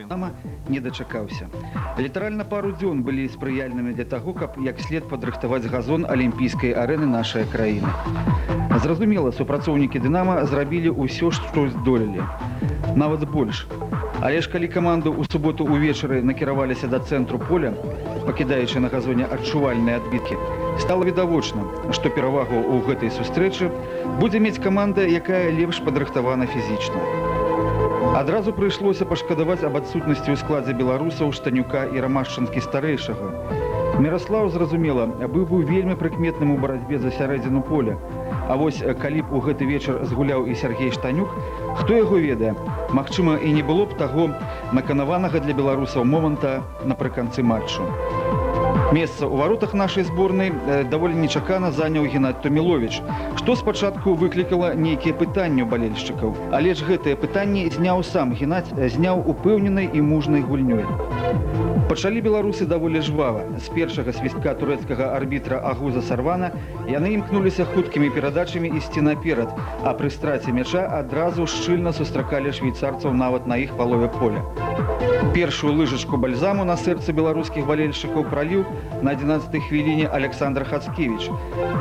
Мама не дачакаўся. Літаральна пару дзён былі спрыяльнымі для таго, каб як след падрыхтаваць газон алімпійскай арэны нашай краіны. Зразумела, супрацоўнікі «Дынама» зрабілі ўсё, што здолелі. Нават больш. Але ж калі каманду ў суботу ўвечары накіраваліся да цэнтру поля, пакідаючы на газоне адчувальныя адбіткі, стала відавочна, што перавагу ў гэтай сустрэчы будзе мець каманда, якая лепш падрыхтавана фізічна. Адразу прыйшлося пашкадаваць аб адсутнасці ў складзе беларусаў Штанюка і Рамашчынкі-старэйшага. Міраслаў, зразумела, быў вельмі прыкметным у барацьбе за сярэдзіну поля. А вось калі б у гэты вечар згуляў і Сергей Штанюк, хто яго ведае? Магчыма, і не было б таго наканаванага для беларусаў моманта напрыканцы матчу. Месца ў варотах нашай зборнай даволі нечакана заняў Геннадзь Томіловіч, што спачатку выклікала нейкія пытанні ў балельшчыкаў. Але ж гэтыя пытанні зняў сам Геннадзь, зняў упэўненай і мужнай гульнёй. Пачалі беларусы даволі жвава. З першага свістка турэцкага арбітра Агуза Сарвана яны імкнуліся хуткімі перадачамі ісці наперад, а пры страце мяча адразу шчыльна сустракалі швейцарцаў нават на іх палове поля. Першую лыжачку бальзаму на сэрцы беларускіх балельшчыкаў праліў на 11-й хвіліне Александр Хацкевіч.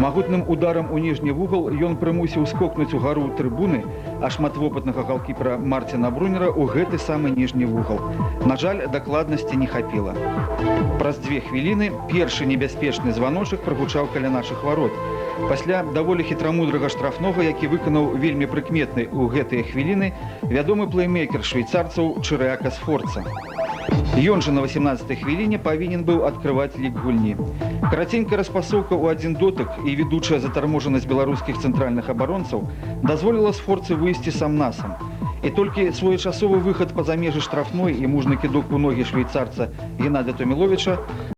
Магутным ударам у ніжні вугал ён прымусіў скокнуць угару трыбуны, а шматвопытнага галкіпера Марціна Брунера ў гэты самы ніжні вугал. На жаль, дакладнасці не хапіла. Праз 2 хвіліны першы небяспечны званочак прагучаў каля нашых варот. Пасля даволі хітрамудрага штрафнога, які выканаў вельмі прыкметны ў гэтыя хвіліны вядомы плеймейкер швейцарцаў Чырэака Сфорца. Ён жа на 18-й хвіліне павінен быў адкрываць лік гульні. Караценькая распасоўка ў адзін дотык і ведучая затарможанасць беларускіх цэнтральных абаронцаў дазволіла Сфорцы выйсці сам-насам. І толькі своечасовы выхад па-за межы штрафной і мужны кідок у ногі швейцарца Геннадзя Томіловіча